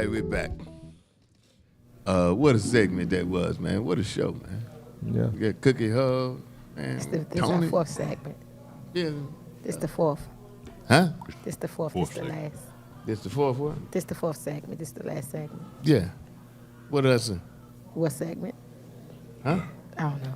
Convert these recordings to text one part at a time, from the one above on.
Hey, we're back. What a segment that was, man. What a show, man. Yeah. We got Cookie Hub, man. This our fourth segment. Yeah. This the fourth. Huh? This the fourth. This the last. This the fourth one? This the fourth segment. This the last segment. Yeah. What else? What segment? Huh? I don't know.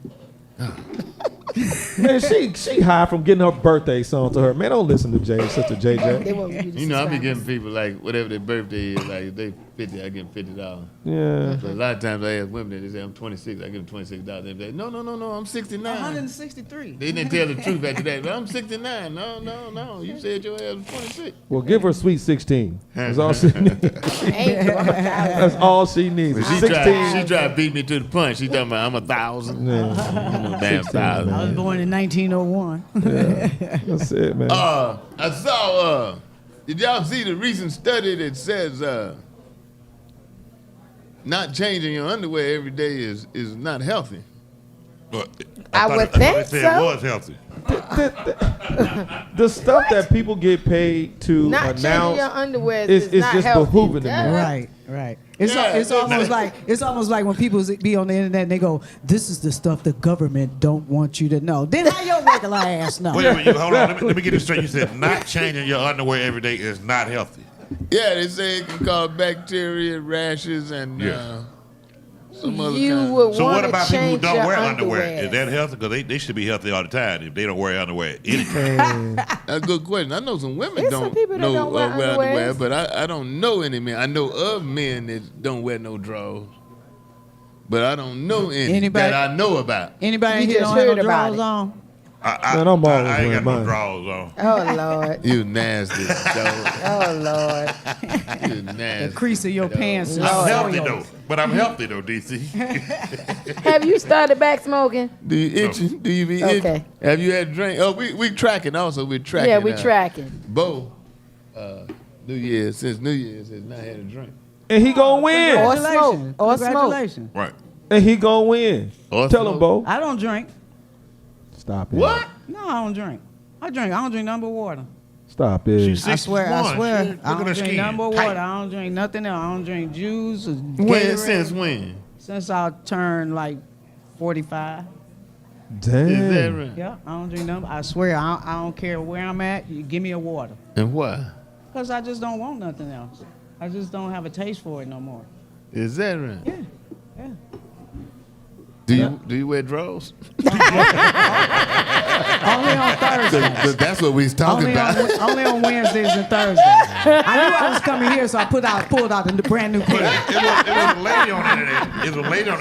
Man, she high from getting her birthday song to her. Man, don't listen to Sister JJ. They want you to You know, I be subscribe. giving people, like, whatever their birthday is, like, if they 50, I give them $50. Yeah. So a lot of times I ask women, they say, I'm 26, I give them $26. They say, no, I'm 69. 163. They didn't tell the truth after that. I'm 69. No. You said your ass was 26. Well, give her sweet 16. That's all she needs. Ain't you? I'm a thousand. That's all she needs. But she 16. tried to beat me to the punch. She talking about I'm 1,000. Yeah. No damn 1,000. I was born in 1901. That's it, man. I saw, did y'all see the recent study that says not changing your underwear every day is not healthy? But I would thought think it said so. it was healthy. The stuff that people get paid to Not changing announce your underwear is is not just healthy. behooving to me. Right. It's Yeah, it's almost like when people be on the internet and they go, "This is the stuff the government don't want you to know." Then how your regular ass know? Wait, hold on. Let me get this straight. You said not changing your underwear every day is not healthy. Yeah, they say it can cause bacteria, rashes, and some other You kind. would So want what to about people who change don't your wear underwear? Is that healthy? Because they should be healthy all the time if they don't wear underwear. Anything. That's a good question. I know some women There's don't some people that don't wear underwear, underwears. but I don't know any men. I know of men that don't wear no drawers, but I don't know any Anybody- that I know about. Anybody You here just don't have heard no about drawers it. on? Man, I'm always I ain't got wearing no mine. drawers on. Oh Lord. You nasty, dog. Oh Lord. You nasty. The crease of your pants is I'm Lord. healthy soiled. though. But I'm healthy though, DC. Have you started back smoking? Do you itching? Do you be itching? Okay. Have you had a drink? Oh, we tracking also. We're tracking. Yeah, we tracking. Bo, since New Year's has not had a drink. And he gonna win. Or smoke. Congratulations. Or smoke. Congratulations. Right. And he gonna win. Or Tell smoke. him, Bo. I don't drink. Stop it. What? No, I don't drink. I don't drink nothing but water. Stop it. She's I swear. 61. I Look at don't her drink skin. nothing but Tight. water. I don't drink nothing else. I don't drink juice or When? Gatorade. Since when? Since I turned like 45. Damn. Is that right? Yeah, I don't drink nothing. I swear, I don't care where I'm at. You give me a water. And why? Because I just don't want nothing else. I just don't have a taste for it no more. Is that right? Yeah. Do you wear drawers? Only on Thursday. Because that's what we was talking about. Only on Wednesdays and Thursdays. I knew I was coming here, so I pulled out the brand new But pair. it was a lady on the internet. It was a lady on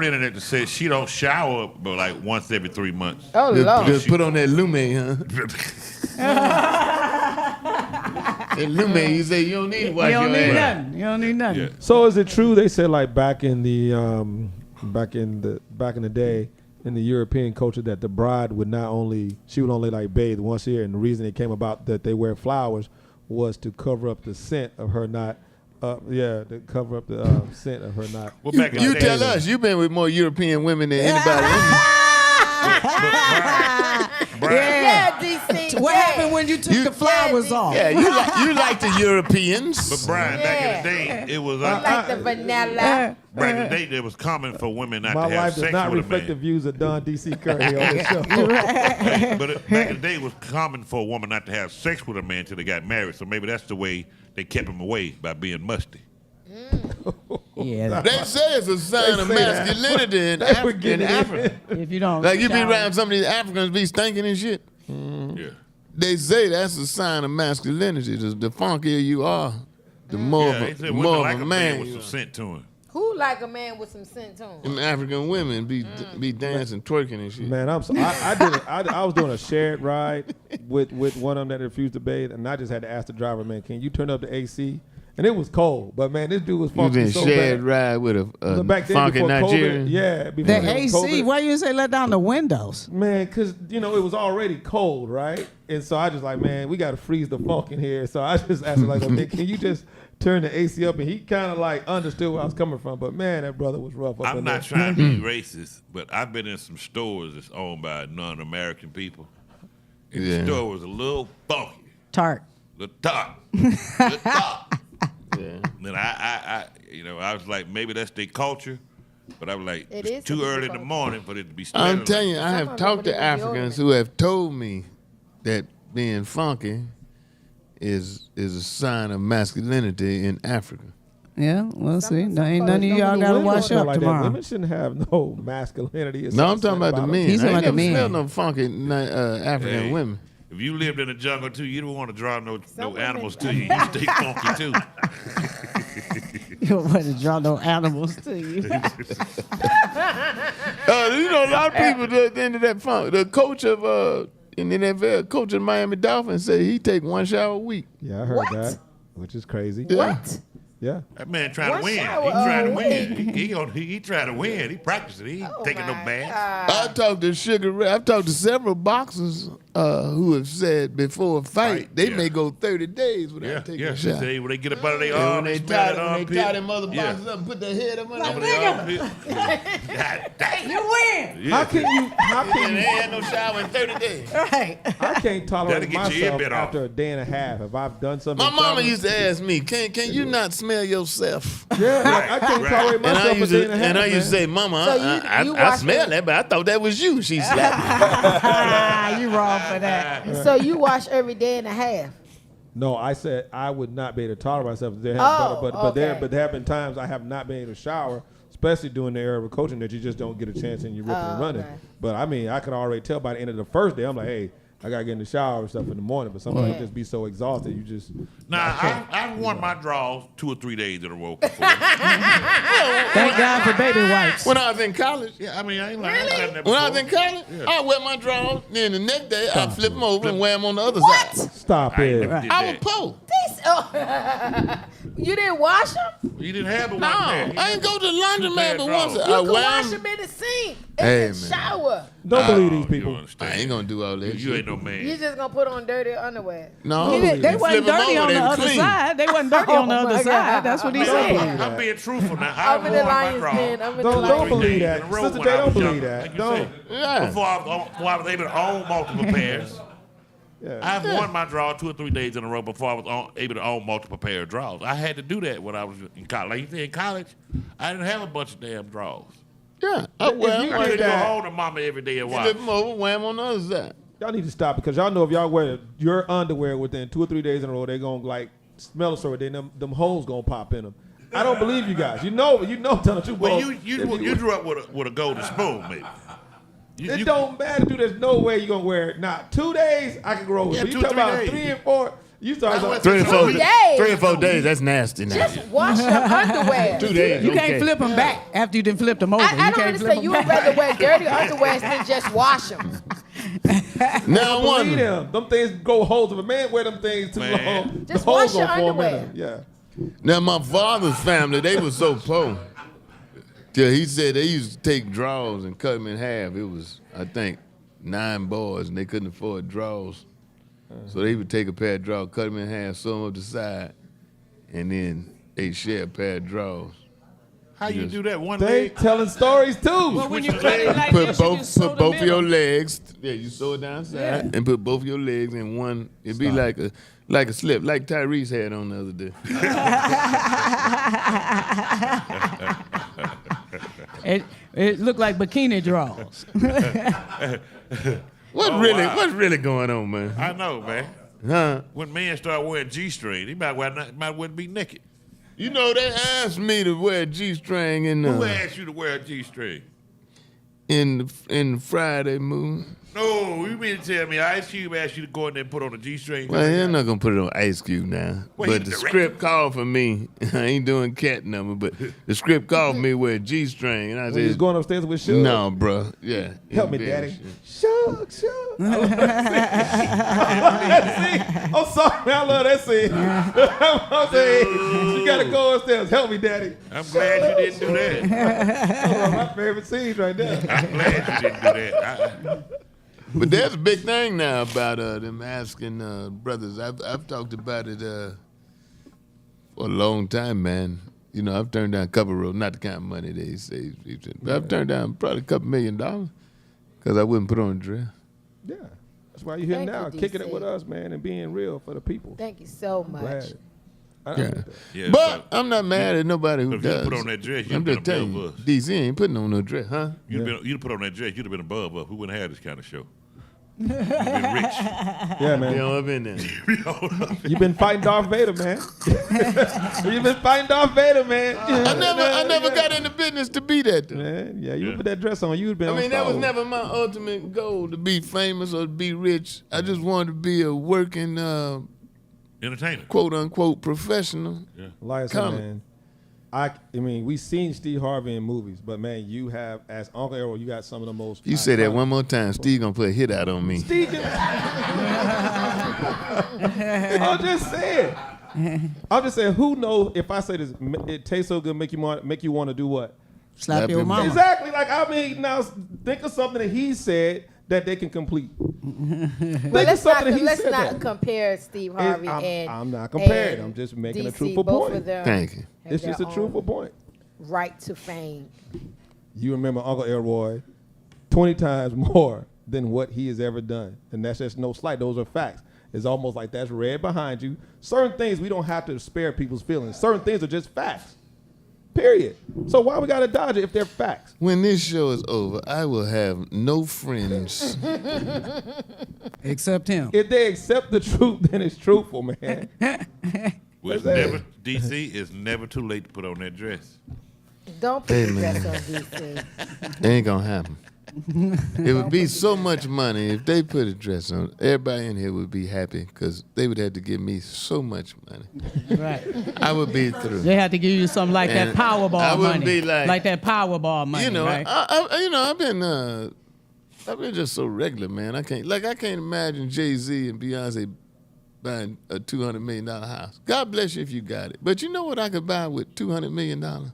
the internet that said she don't shower but like once every 3 months. Oh Lord. Just put on that Lume, huh? That Lume, you say you don't need to wash You don't your need ass. nothing. You don't need nothing. Yeah. So is it true they said like back in the day in the European culture that the bride would only like bathe once a year, and the reason it came about that they wear flowers was to cover up the scent of her not to cover up the scent of her not. Well, back in You the day, tell us, you've been with more European women than anybody else. Brian, Yeah, DC. What happened when you took the flowers off? Yeah, you like the Europeans. But Brian, back in the day, it was Like the vanilla. back in the day it was common for women not My to have life does sex not with reflect a the man. views of Don D.C. Curry on this show. But back in the day, it was common for a woman not to have sex with a man until they got married. So maybe that's the way they kept him away, by being musty. Yeah. They say it's a sign of They say that. masculinity in That's what getting it. Africa. If you don't. Like you be shower- around some of these Africans be stinking and shit. Yeah. They say that's a sign of masculinity. The funkier you are, the more Yeah, they of said a, women more like of a a man man. with you some are. scent to him. Who like a man with some scent to him? Them African women be dancing, twerking and shit. Man, I was doing a shared ride with one of them that refused to bathe, and I just had to ask the driver, man, can you turn up the AC? And it was cold, but man, this dude was You funky been so shared bad. ride with But back a then, funky before Nigerian. COVID, yeah, before The AC. COVID, Why you say let down the windows? man, because it was already cold, right? And so I just like, man, we got to freeze the funk in here. So I just asked him like, okay, can you just turn the AC up? And he kind of like understood where I was coming from. But man, that brother was rough. Up I'm in not there. trying to be racist, but I've been in some stores that's owned by non-American people. And Yeah. the store was a little funky, Tart. the top, the top. I was like, maybe that's their culture, but I was like, It it's is too the early in the culture. morning for it to be smelling. I'm telling you, I Some have of talked them to don't even Africans deodorant. who have told me that being funky is a sign of masculinity in Africa. Yeah, well, see, Some there ain't colors none of don't y'all do gotta women wash Smell up like that. tomorrow. Women shouldn't have no masculinity. or No, I'm something talking about the them. men. He's I ain't like a never man. smelled no funky African Hey. women. If you lived in a jungle too, you don't want to draw no women- animals to you. You stay funky too. You don't want to draw no animals to you. A lot of people into that funk. The coach of in the NFL, coach of the Miami Dolphins, said he take one shower a week. Yeah, I heard What? that, which is crazy. What? Yeah. That man trying One to win. He shower trying to a win. week. He trying to win. He practicing. He ain't Oh taking no my bath. I talked to Sugar Ray. I've talked to several boxers who have said before a fight Right, they yeah. may go 30 days without Yeah, taking yeah. a shower. Say when they get up out of their And arm, when they they smell tie that armpit. them other boxers up and put their head up under Over their their armpit. God damn. You win. Yeah. How And can they you? had no shower in 30 days. Right. I can't tolerate That'll get your ear myself bit off. after a day and a half if I've done something. My mama traveling. used to ask me, can you not smell yourself? Yeah, I can't Right. tolerate And I myself used a day to, and a half. and I used to man. say, Mama, So you I wash smell it- that, but I thought that was you. She slapped me. You wrong for that. So you wash every day and a half. No, I said I would not be able to tolerate myself. There Oh, but okay. there have been times I have not been able to shower, especially during the era of coaching that you just don't get a chance and you're ripping and running. okay. But I mean, I could already tell by the end of the first day, I'm like, hey, I gotta get in the shower and stuff in the morning. But sometimes Yeah. you just be so exhausted, you just Now, I've worn my drawers 2 or 3 days in a row before. Thank God for baby wipes. When I was in college, Yeah, I mean, I ain't like I done that when I was before. in college, Yeah. I wear my drawers. Then the next day, I Stop flip them over and wear them on the other What? side. stop I ain't it. never did I was that. poor. You didn't wash them? You didn't have a No, one there. I ain't go to the laundromat but once. drawers. You I can wear wash 'em. them in the sink Hey, in the man. shower. Don't believe these You people. don't understand. I ain't gonna do all that. You ain't no man. You just gonna put on dirty underwear. No, They you wasn't flip 'em dirty over, on they the was other clean. side. They wasn't dirty on the Oh other my side. God. That's what he Man, said. I'm being truthful now. I've I'm in the worn my lion's drawers. den. I'm in the Don't lion's believe days that. in a row Sister when J, I don't was believe younger, that. like you Don't. say. Yeah. Before I was able to own multiple pairs. Yeah. I've worn my drawers 2 or 3 days in a row before I was able to own multiple pair of drawers. I had to do that when I was in college. Like you said, in college, I didn't have a bunch of damn drawers. Yeah, I wear you them. I like couldn't go that. home to mama every day and Flip watch. them over, wear them on the other side. Y'all need to stop because y'all know if y'all wear your underwear within 2 or 3 days in a row, they gonna like smell a story. Then them holes gonna pop in them. I don't believe you guys. You know, telling the truth. Well, bro. you grew up with a golden spoon, maybe. It don't matter, dude. There's no way you're gonna wear it. Now, 2 days I can grow with. Yeah, But you 2 or talking 3 about days. 3 and 4. You start I went talking 3 or 4 2 days. 3 or 4 days. That's nasty now. Just wash your underwear. 2 days. You okay. can't flip them back after you done flipped them over. I you don't can't understand. flip You them would back. rather wear dirty underwear than just wash them. Now I believe wonder. them things go holes. If a man wear them things too Man. long, Just the holes wash your gonna form in underwear. them. Yeah. Now my father's family, they was so poor. Yeah, he said they used to take drawers and cut them in half. It was, I think, 9 boys, and they couldn't afford drawers. So they would take a pair of drawers, cut them in half, sew them up the side, and then they share a pair of drawers. How you do that one They leg? telling stories too. Well, when you Switch cut it legs. like Put this, you both just sew put the both of your middle. legs. Yeah, you sew it down side and put both of your legs in one. It'd be like a slip, like Tyrese had on the other day. It looked like bikini draws. What's really going on, man? I know, man. Huh? When men start wearing G-string, they might well be naked. You know, they asked me to wear a G-string Who asked you to wear a G-string? in the Friday moon. No, you mean to tell me Ice Cube asked you to go in there and put on a G-string? Well, you're not gonna put it on Ice Cube now. Well, he but the the script called for me. I ain't doing cat number, but the script called for me to wear a G-string, and I When you was said, going upstairs with Suge. "No, bro. Yeah, Help me, embarrassing. daddy. Suge. I'm sorry, I love that scene. I'm saying, you gotta go upstairs. Help me, daddy. I'm glad you didn't do that. That's one of my favorite scenes right there. I'm glad you didn't do that. But there's a big thing now about them asking brothers. I've talked about it for a long time, man. You know, I've turned down a couple of roles, not the kind of money they say. But I've turned down probably a couple $1 million because I wouldn't put on a dress. Yeah. That's why you're here Thank now, you, kicking it DC. with us, man, and being real for the people. Thank you so much. Glad. Yeah, But I'm not mad at nobody who if you does. put on that dress, you'd I'm been just telling above you, us. DC ain't putting on no dress, huh? You'd put on that dress, you'd have been above us. We wouldn't have this kind of show. You'd been rich. Yeah, man. They don't up in there. You've been fighting Darth Vader, man. You've been fighting Darth Vader, man. I never got in the business to be that. Though. Man, yeah, you put that dress on. You'd been. I on mean, that Star was Wars. never my ultimate goal to be famous or to be rich. I just wanted to be a working, Entertainer. quote unquote, professional. Yeah. Like I said, Coming. man, I mean, we seen Steve Harvey in movies, but man, you have, as Uncle Elroy, you got some of the most. You say that one more time, Steve gonna put a hit out on me. Steve, I'm just saying. I'm just saying. Who knows if I say this? It tastes so good, make you want to do what? Slap your him. mama. Exactly. Like I mean, now think of something that he said that they can complete. But let's not compare Steve Harvey I'm not comparing. and I'm just making a DC. truthful Both point. of them Thank you. have It's just a their truthful own point. right to fame. You remember Uncle Elroy 20 times more than what he has ever done. And that's just no slight. Those are facts. It's almost like that's red behind you. Certain things we don't have to spare people's feelings. Certain things are just facts. Period. So why we got to dodge it if they're facts? When this show is over, I will have no friends. Except him. If they accept the truth, then it's truthful, man. Well, it's never, DC, it's never too late to put on that dress. Don't put Hey, the man. dress on DC. It ain't gonna happen. It would be so much money if they put a dress on. Everybody in here would be happy because they would have to give me so much money. Right. I would be through. They have to give you something like And that Powerball I wouldn't money. be like that Powerball money, You know, right? I've been just so regular, man. I can't imagine Jay-Z and Beyonce buying a $200 million house. God bless you if you got it. But you know what I could buy with $200 million?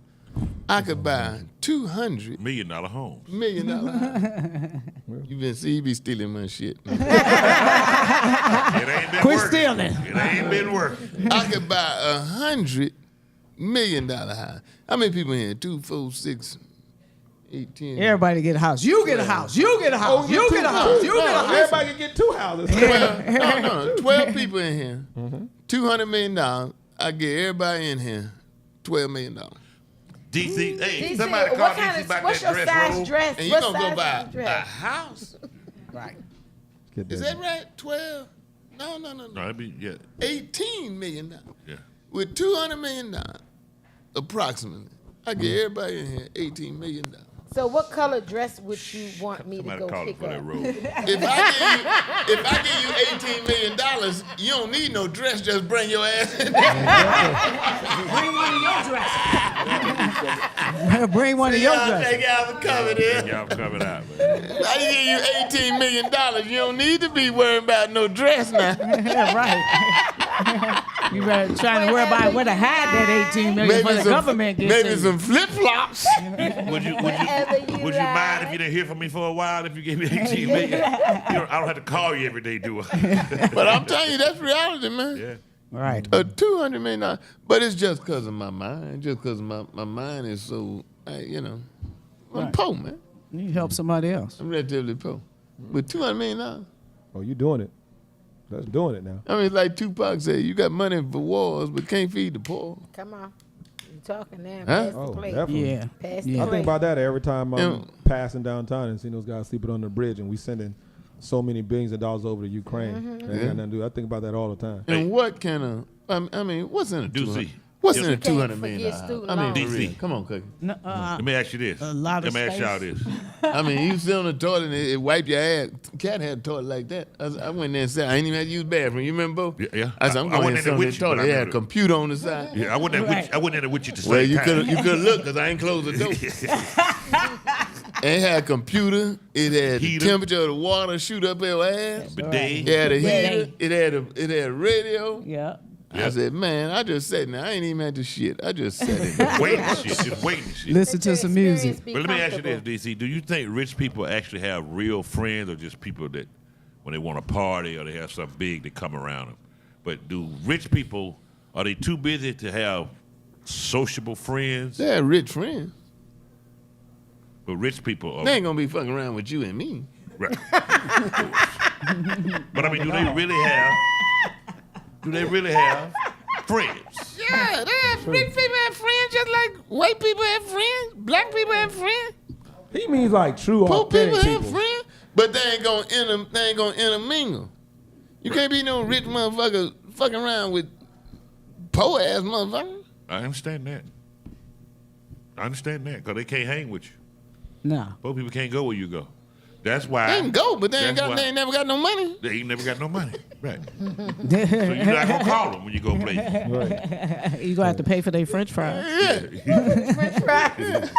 I could buy $200 $1 million home. million house. You be stealing my shit. It ain't been Quit working. stealing. It ain't been working. I could buy $100 million house. How many people in here? 2, 4, 6, 8, 10. Everybody get a house. You get a house. You get a house. You get a house. You get a house. Everybody can get 2 houses. 12 people in here. $200 million. I get everybody in here $12 million. DC, hey, DC, somebody call what DC kind about of, what's that your dress size roll. dress? And you What gonna size go buy is the a dress? house? Right. Is that right? 12? No. No, that'd be, yeah. $18 million. Yeah. With $200 million, approximately. I get everybody in here $18 million. So what color dress would you want me to Somebody go call him pick for that up? roll. If I give you $18 million, you don't need no dress. Just bring your ass in there. Bring one of your dresses. Bring one of your Y'all dresses. think y'all covered here. Y'all coming out, man. I give you $18 million. You don't need to be worrying about no dress now. Yeah, right. You better trying to worry about where to hide that 18 million for the government gets maybe to you. some flip-flops. Would you Whatever you mind if like. you didn't hear from me for a while if you gave me 18 million? I don't have to call you every day, do I? But I'm telling you, that's reality, man. Yeah. Right. $200 million. But it's just because of my mind. Just because my mind is so, I'm poor, man. You help somebody else. I'm relatively poor. With $200 million. Oh, you doing it. That's doing it now. I mean, like Tupac said, you got money for wars, but can't feed the poor. Come on. You talking now. Huh? Pass the Oh, plate. definitely. Yeah. Pass Yeah. the I plate. think about that every time I'm Yeah. passing downtown and seeing those guys sleeping on the bridge and we sending so many billions of dollars over to Ukraine. That ain't got nothing to do. I think about that all the time. And what kind of, what's in a Do 200? see. What's Yes, in a you can't $200 million forget house? student I mean, loans. for real. DC. Come on, Cookie. No, Let me ask you this. a lot of Let me ask y'all space. this. I mean, you sit on the toilet and it wipe your ass. Cat had a toilet like that. I went there and said, I ain't even had to use the bathroom. You remember, Bo? Yeah. I said, I'm I going went to in sit there on with the you, but toilet. I They had a never- computer on the side. Yeah, I wasn't in there with you to say Well, you could have looked because I ain't closed the door. It had a computer. It had the Heater. temperature of the water shoot up your ass. Bidet. It had a Yeah. heater. It had a radio. Yeah. I said, man, I just sat there. I ain't even had to shit. I just sat in there. Waiting shit. Just waiting shit. Listen to some music. But let me ask you this, DC. Do you think rich people actually have real friends or just people that when they want to party or they have something big, they come around them? But do rich people, are they too busy to have sociable friends? They had rich friends. But rich people are... They ain't going to be fucking around with you and me. Right. But I mean, do they really have friends? Yeah, Yeah, rich people have friends just like white people have friends, black people have friends, He means like true poor authentic people people. have friends, but they ain't gonna intermingle. You can't be no rich motherfucker fucking around with poor ass motherfuckers. I understand that. Because they can't hang with you. No. Poor people can't go where you go. That's why. They can go, but they ain't that's never got no money. They ain't never got no money. Right. So you're not going to call them when you go play. Right. You gonna have to pay for their French fries. French fries.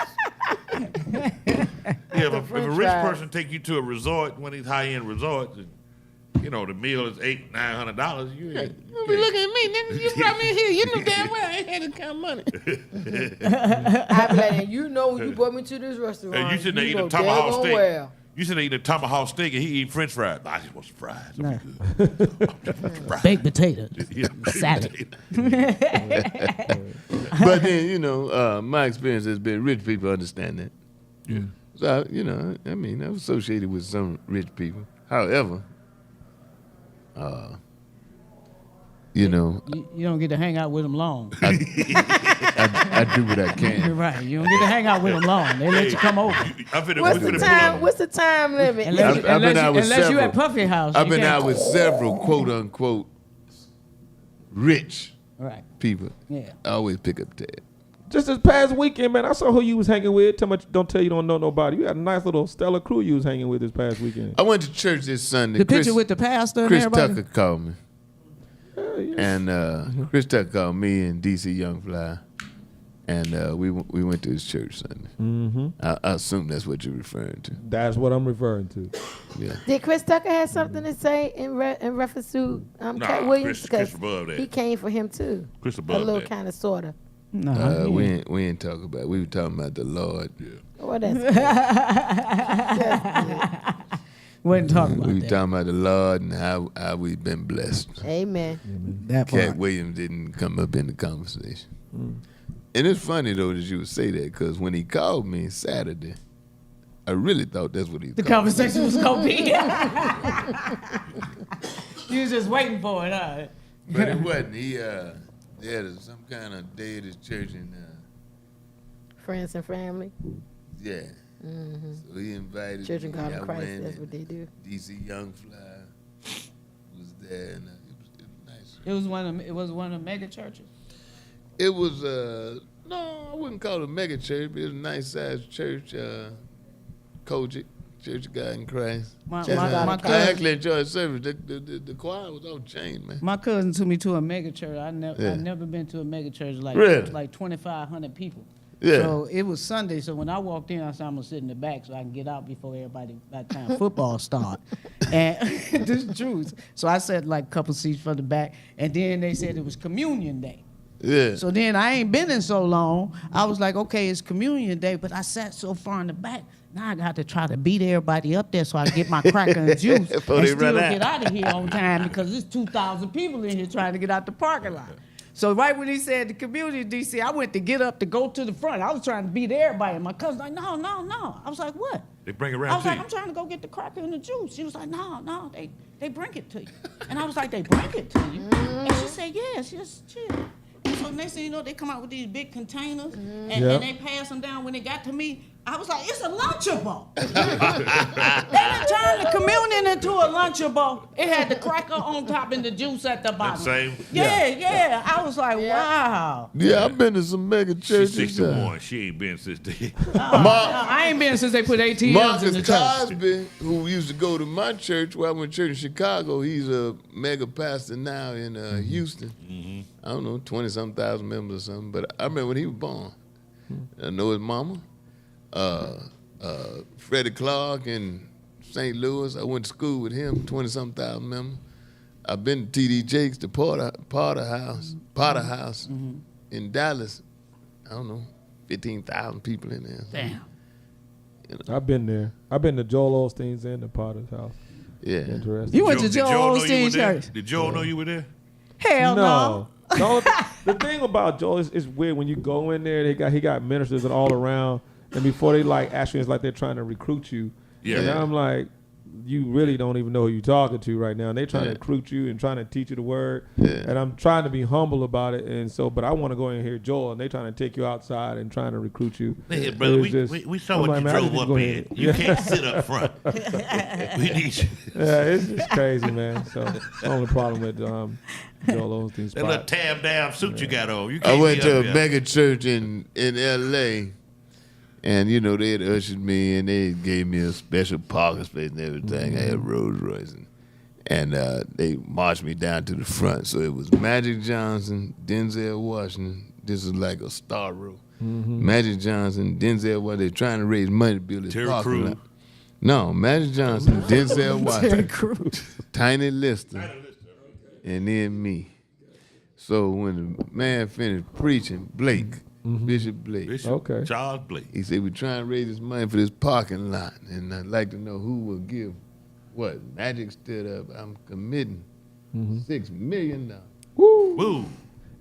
Yeah, but if a French rich fries. person take you to a resort, one of these high-end resorts, and, you know, the meal is $800-900, you ain't. You be looking at me, nigga. You brought me here. You know damn well I ain't had to count money. I be like, and you know when you brought me to this restaurant. And you sitting there eating know a tomahawk daggone steak. well. You sitting there eating a tomahawk steak and he eating French fries. I just want some fries. Nah. Fries. Baked potatoes. Yeah, Salad. But then, my experience has been rich people understand that. Yeah. So, I'm associated with some rich people. However, You don't get to hang out with them long. I do what I You're can. right. You don't get to hang out with them long. They let you come over. What's the time limit? I've been out with Unless you several. at Puffy House. I've you been can't- out with several quote unquote rich Right. people. Yeah. I always pick up tab. Just this past weekend, man, I saw who you was hanging with. Don't tell you don't know nobody. You had a nice little stellar crew you was hanging with this past weekend. I went to church this Sunday. The picture with the pastor and Chris everybody. Tucker called me. Yeah. And Chris Tucker called me and DC Young Fly. And we went to his church Sunday. Mm-hmm. I assume that's what you're referring to. That's what I'm referring to. Yeah. Did Chris Tucker have something to say in reference to Cat Williams? Chris above that. He came for him too. Chris A above little that. kind of, sort of. No. We ain't talking about it. We were talking about the Lord. Yeah. Oh, that's good. That's good. Wasn't talking about We were that. talking about the Lord and how we've been blessed. Amen. That part. Cat Williams didn't come up in the conversation. And it's funny, though, that you would say that, because when he called me Saturday, I really thought that's what he The called me. conversation was gonna be. You was just waiting for it, huh? But it wasn't. He had some kind of day at his church, and Friends and family. yeah. So he invited Church and me. God in I Christ, went, that's and what they do. DC Young Fly was there, and it was nice. It was one of the mega churches. It was no, I wouldn't call it a mega church, but it was a nice sized church. Kojic, Church of God in Christ. My I cousin, actually enjoyed service. The choir was off chain, man. my cousin took me to a mega church. I Yeah. never been to a mega church Really? like 2,500 people. Yeah. So it was Sunday. So when I walked in, I said I'm gonna sit in the back so I can get out before everybody by the time football start. And this is the truth. So I sat like a couple seats from the back, and then they said it was Communion Day. Yeah. So then I ain't been in so long. I was like, okay, it's Communion Day, but I sat so far in the back. Now I got to try to beat everybody up there so I get my cracker and juice Before and they still run out. get out of here on time because there's 2,000 people in here trying to get out the parking lot. So right when he said the community DC, I went to get up to go to the front. I was trying to beat everybody. And my cousin like, no. I was like, what? They bring it I around was to like, you. I'm trying to go get the cracker and the juice. She was like, no, they bring it to you. And I was like, they bring it to you? And she said, yes, just chill. And so next thing you know, they come out with these big containers, and they pass them down. When it got to me, I was like, it's a Lunchable. They done turned the communion into a Lunchable. It had the cracker on top and the juice at the bottom. same? Yeah. I was like, wow. Yeah, I've been to some mega She's churches. 61. She ain't been since then. I ain't been since they put ATMs in the Marcus church. Cosby, who used to go to my church where I went to church in Chicago, he's a mega pastor now in Houston. I don't know, 20-something thousand members or something. But I remember when he was born. I know his mama. Freddie Clark in St. Louis. I went to school with him, 20-something thousand members. I've been to TD Jakes, the Potter House in Dallas. I don't know, 15,000 people in there. Damn. I've been there. I've been to Joel Osteen's and the Potter's house. Yeah. Interesting. You went to Did Joel Joel know you were Osteen's there? church? Did Joel know you were there? Hell no. No, the thing about Joel is it's weird when you go in there. He got ministers and all around, and before they like actually it's like they're trying to recruit you. Yeah. And I'm like, you really don't even know who you're talking to right now. And they trying to recruit you and trying to teach you the word. And I'm trying to be humble about it. And so, but I want to go in here, Joel, and they trying to take you outside and trying to recruit you. Hey, brother, we saw what you drove up in. You can't sit up front. We need you. Yeah, it's just crazy, man. So the only problem with Joel Osteen's That little tab down suit you got on. You I can't went be to up a there. mega church in L.A., and, you know, they had ushered me, and they gave me a special parking space and everything. I had Rolls Royce. And they marched me down to the front. So it was Magic Johnson, Denzel Washington. This is like a star row. Magic Johnson, Denzel Washington. They're trying to raise money to build this Terry parking Crews. lot. No, Magic Johnson, Denzel Washington, Tiny Lister, and then me. So when the man finished preaching, Bishop Blake, Bishop Charles Blake. he said, we're trying to raise this money for this parking lot, and I'd like to know who will give what. Magic stood up. I'm committing $6 million. Woo.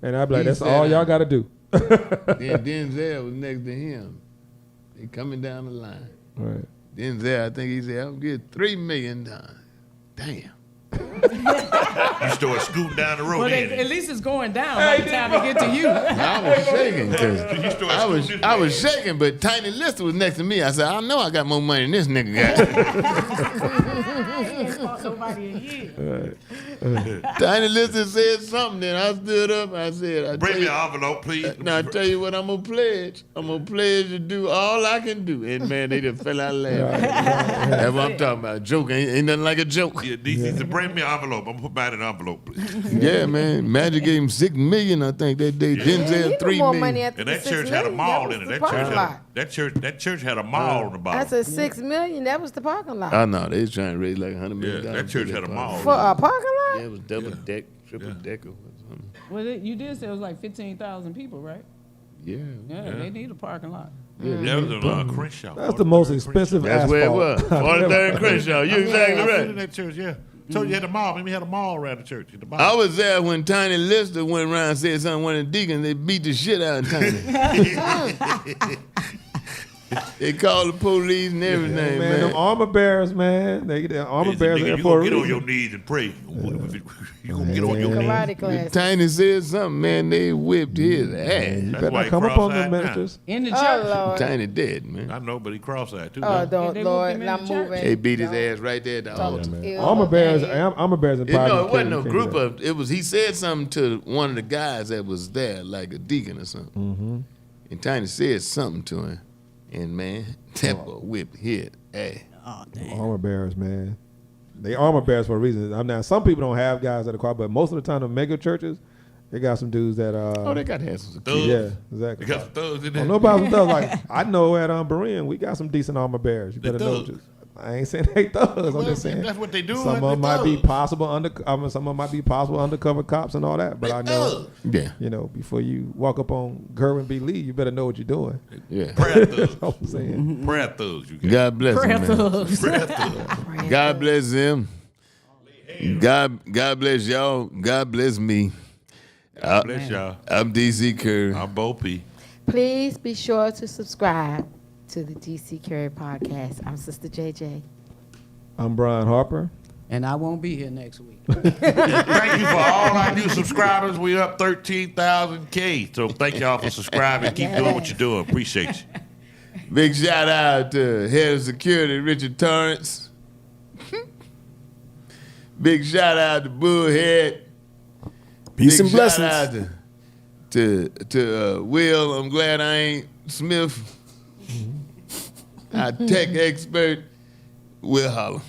And I'd be like, He that's said, all y'all got to do. Then Denzel was next to him. They coming down the line. Right. Denzel, I think he said, I'm getting $3 million. Damn. You start scooting down the road. Well, then. at least it's going down by the time it get to you. I was shaking because You start scooting I was shaking, but Tiny Lister was next to me. I said, I know I got more money than this nigga got. Nobody in here. Tiny Lister said something, then I stood up. I said, Bring me an envelope, please. Now I tell you what I'm gonna pledge. I'm gonna pledge to do all I can do. And man, they just fell out laughing. That's what I'm talking about. Joke ain't nothing like a joke. Yeah, DC said, bring me an envelope. I'm gonna put back an envelope, please. Yeah, man. Magic gave him $6 million, I think that day. Denzel $3 more million. money after And the that $6 church had a million. mall That in was it. the parking lot. That church had a mall on the bottom. That's a $6 million. That was the parking lot. I know they was trying to raise like $100 million. Yeah, that church had a mall. For a parking lot? Yeah, it was double deck, triple decker or something. Well, you did say it was like 15,000 people, right? Yeah. Yeah, they need a parking lot. That was on Crenshaw. That's the most expensive That's asphalt. where it was. 43rd and Crenshaw. You exactly I right. in that church, yeah. Told you had a mall. Maybe had a mall around the church. At the I bottom. was there when Tiny Lister went around and said something. One of the deacons, they beat the shit out of Tiny. They called the police and everything, Man, man. them armor bearers, man. They get the armor Hey, bearers nigga, there you for a gonna get on your reason. knees and pray. You gonna get on your knees. Karate class. Tiny said something, man. They whipped his ass. You That's better why not he come up on cross-eyed them now. ministers. In the Oh, church. Lord. Tiny dead, man. I know, but he cross-eyed too. Oh, though. don't, They Lord. whooped him in I'm the church. moving. They beat his ass right there at the Talk altar. to you. Armor bearers, Okay. armor bearers in You know, private. it wasn't no can't group do that. of. It was. He said something to one of the guys that was there, like a deacon or something. And Tiny said something to him, and man, that boy whipped his ass. Oh, damn. Armor bearers, man. They armor bearers for a reason. I'm now. Some people don't have guys at the car, but most of the time, the mega churches, they got some dudes that. Oh, they got to have some Thugs. Yeah, exactly. They got some thugs in Oh, there. nobody does like I know at Berean, we got some decent armor bearers. You They better know. thugs. I ain't saying they thugs. I'm Well, just saying that's what they do. some of them might be possible some of them might be possible undercover cops and all that. But I know, Yeah, you know, before you walk up on Gerwin B. Lee, you better know what you're doing. yeah. Prayer That's thugs. all I'm saying. Prayer thugs. You got. God bless Prayer him, man. thugs. Prayer thugs. God bless him. God bless y'all. God bless me. Bless y'all. I'm DC Curry. I'm Bo P. Please be sure to subscribe to the DC Curry Podcast. I'm Sister JJ. I'm Brian Harper. And I won't be here next week. Thank you for all our new subscribers. We up 13,000K. So thank y'all for subscribing. Keep doing what you're doing. Appreciate you. Big shout out to Head of Security Richard Torrance. Big shout out to Bullhead. Peace Big and blessings. Shout out to Will. I'm glad I ain't Smith. Our tech expert. Will holler.